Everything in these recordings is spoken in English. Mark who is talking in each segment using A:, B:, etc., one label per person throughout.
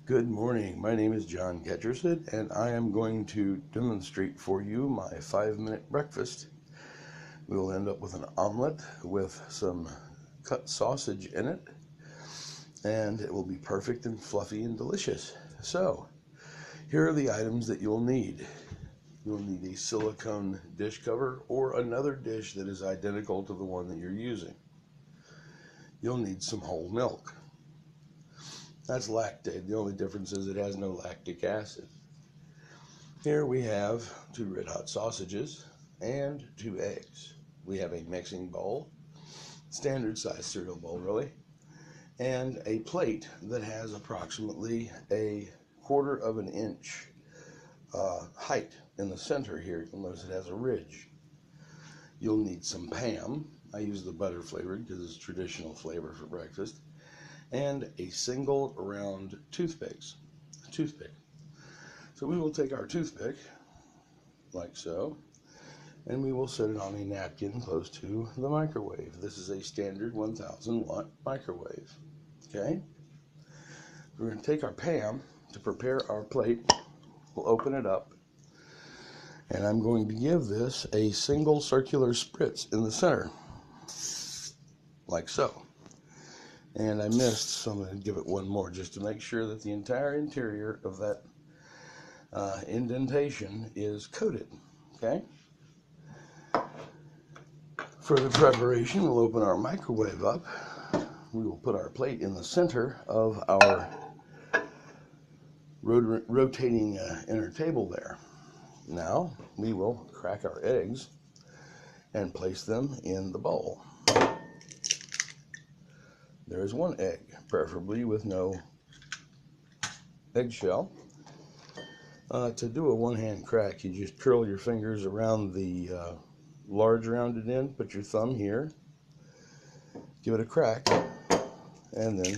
A: Good morning. My name is John Ketchersid, and I am going to demonstrate for you my 5-minute breakfast. We will end up with an omelet with some cut sausage in it, and it will be perfect and fluffy and delicious. So, here are the items that you'll need. You'll need a silicone dish cover or another dish that is identical to the one that you're using. You'll need some whole milk. That's Lactaid. The only difference is it has no lactic acid. Here we have 2 red hot sausages and 2 eggs. We have a mixing bowl, standard size cereal bowl really, and a plate that has approximately a 1/4 of an inch height in the center here. You'll notice it has a ridge. You'll need some Pam. I use the butter flavored because it's traditional flavor for breakfast. And a single round toothpick. So we will take our toothpick, like so, and we will set it on a napkin close to the microwave. This is a standard 1000-watt microwave. Okay? We're going to take our Pam to prepare our plate. We'll open it up, and I'm going to give this a single circular spritz in the center, like so. And I missed, so I'm going to give it one more just to make sure that the entire interior of that indentation is coated. Okay? For the preparation, we'll open our microwave up. We will put our plate in the center of our rotating inner table there. Now, we will crack our eggs and place them in the bowl. There is 1 egg, preferably with no eggshell. To do a one-hand crack, you just curl your fingers around the large rounded end, put your thumb here, give it a crack, and then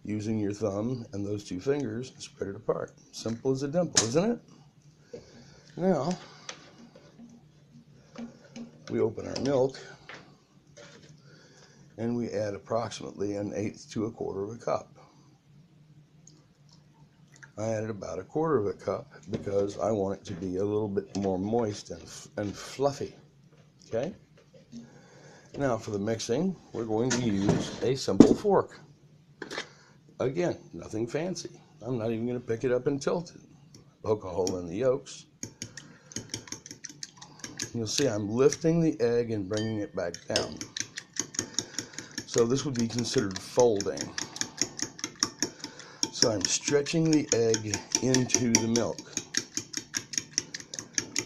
A: using your thumb and those 2 fingers, spread it apart. Simple as a dimple, isn't it? Now, we open our milk, and we add approximately 1/8 to 1/4 of a cup. I added about 1/4 of a cup because I want it to be a little bit more moist and fluffy. Okay? Now for the mixing, we're going to use a simple fork. Again, nothing fancy. I'm not even going to pick it up and tilt it. Poke a hole in the yolks. You'll see I'm lifting the egg and bringing it back down. So this would be considered folding. So I'm stretching the egg into the milk,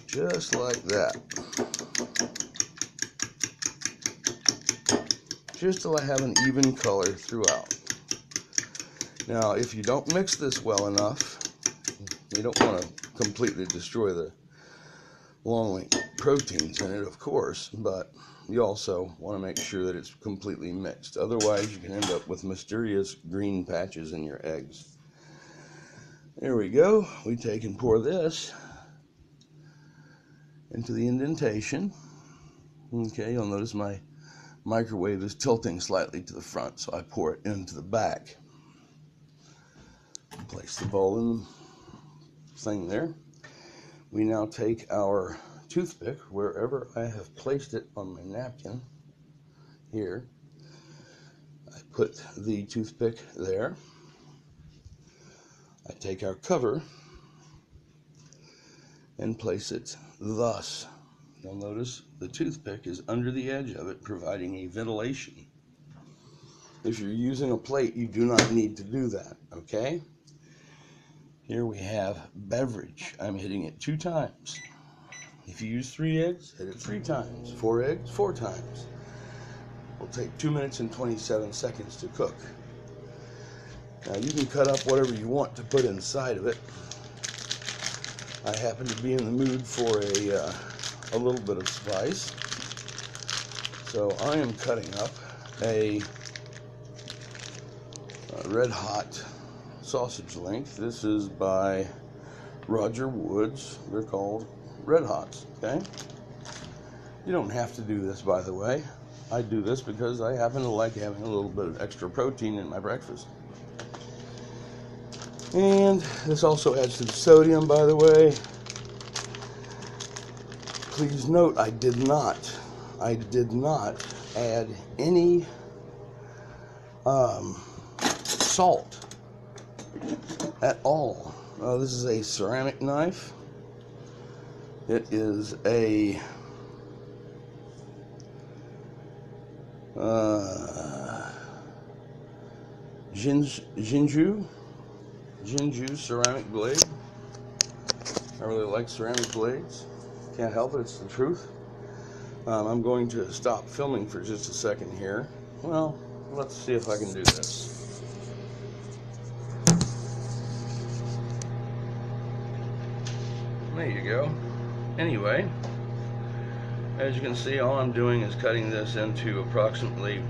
A: just like that, just till I have an even color throughout. Now, if you don't mix this well enough, you don't want to completely destroy the long-length proteins in it, of course, but you also want to make sure that it's completely mixed. Otherwise, you can end up with mysterious green patches in your eggs. There we go. We take and pour this into the indentation. Okay, you'll notice my microwave is tilting slightly to the front, so I pour it into the back. Place the bowl in the thing there. We now take our toothpick, wherever I have placed it on my napkin, here. I put the toothpick there. I take our cover and place it thus. You'll notice the toothpick is under the edge of it, providing a ventilation. If you're using a plate, you do not need to do that, okay? Here we have beverage. I'm hitting it 2 times. If you use 3 eggs, hit it 3 times. 4 eggs, 4 times. It'll take 2 minutes and 27 seconds to cook. Now you can cut up whatever you want to put inside of it. I happen to be in the mood for a little bit of spice. So I am cutting up a red hot sausage link. This is by Roger Woods. They're called Red Hots, okay? You don't have to do this, by the way. I do this because I happen to like having a little bit of extra protein in my breakfast. And this also adds to the sodium, by the way. Please note, I did not add any salt at all. This is a ceramic knife. It is a Jinju ceramic blade. I really like ceramic blades. Can't help it, it's the truth. I'm going to stop filming for just a second here. Well, let's see if I can do this. There you go. Anyway, as you can see, all I'm doing is cutting this into approximately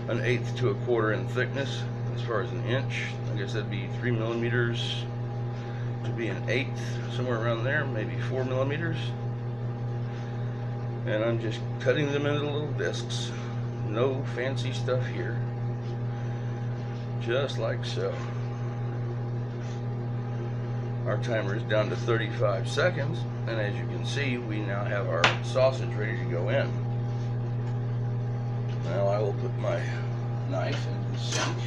A: 1/8 to 1/4 in thickness. As far as an inch, I guess that'd be 3 millimeters to be an 1/8, somewhere around there, maybe 4 millimeters. And I'm just cutting them into little discs. No fancy stuff here. Just like so. Our timer is down to 35 seconds, and as you can see, we now have our sausage ready to go in. Now I will put my knife into the sink.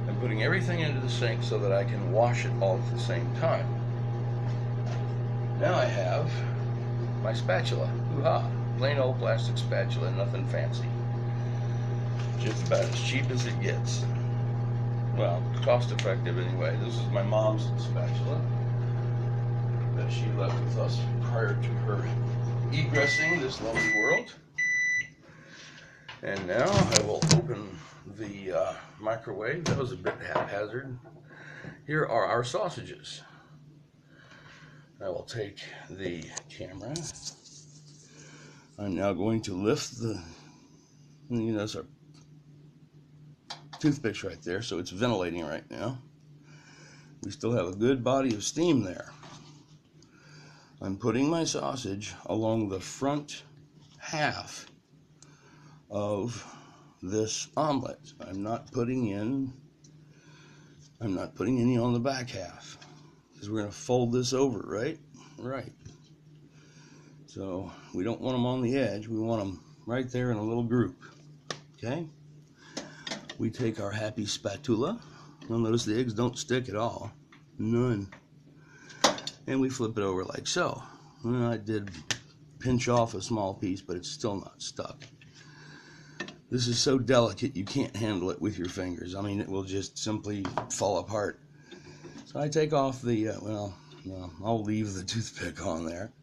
A: I'm putting everything into the sink so that I can wash it all at the same time. Now I have my spatula. Hoo-ha! Plain old plastic spatula, nothing fancy. Just about as cheap as it gets. Well, cost effective anyway. This is my mom's spatula that she left with us prior to her egressing this lovely world. And now I will open the microwave. That was a bit haphazard. Here are our sausages. I will take the camera. I'm now going to lift the, that's our toothpicks right there, so it's ventilating right now. We still have a good body of steam there. I'm putting my sausage along the front half of this omelet. I'm not putting any on the back half, because we're going to fold this over, right? Right. So we don't want them on the edge. We want them right there in a little group. Okay? We take our happy spatula. You'll notice the eggs don't stick at all. None. And we flip it over like so. And I did pinch off a small piece, but it's still not stuck. This is so delicate you can't handle it with your fingers. I mean, it will just simply fall apart. So I take off the, I'll leave the toothpick on there.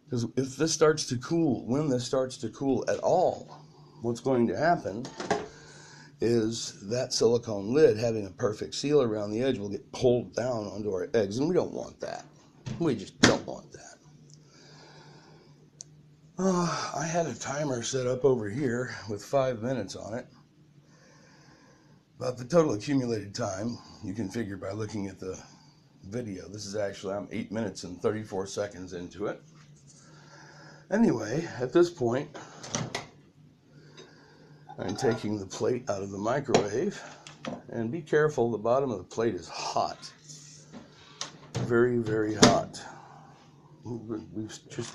A: Because if this starts to cool, when this starts to cool at all, what's going to happen is that silicone lid, having a perfect seal around the edge, will get pulled down onto our eggs, and we don't want that. We just don't want that. I had a timer set up over here with 5 minutes on it, but the total accumulated time, you can figure by looking at the video. This is actually, I'm 8 minutes and 34 seconds into it. Anyway, at this point, I'm taking the plate out of the microwave, and be careful, the bottom of the plate is hot. Very, very hot. We've just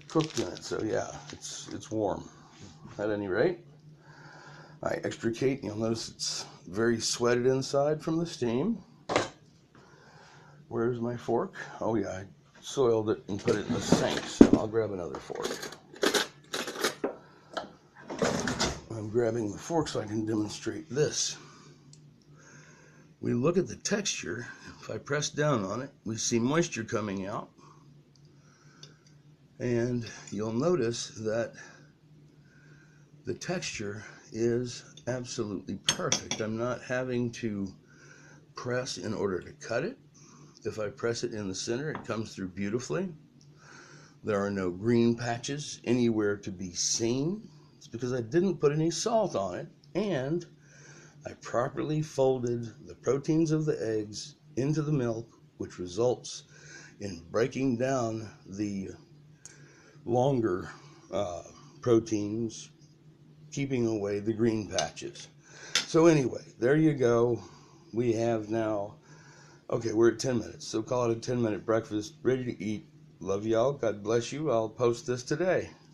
A: cooked in it, so yeah, it's warm. At any rate, I extricate. You'll notice it's very sweated inside from the steam. Where's my fork? Oh yeah, I soiled it and put it in the sink, so I'll grab another fork. I'm grabbing the fork so I can demonstrate this. We look at the texture. If I press down on it, we see moisture coming out. And you'll notice that the texture is absolutely perfect. I'm not having to press in order to cut it. If I press it in the center, it comes through beautifully. There are no green patches anywhere to be seen. It's because I didn't put any salt on it, and I properly folded the proteins of the eggs into the milk, which results in breaking down the longer proteins, keeping away the green patches. So anyway, there you go. we have now, okay, we're at 10 minutes, so call it a 10-minute breakfast, ready to eat. Love y'all. God bless you. I'll post this today.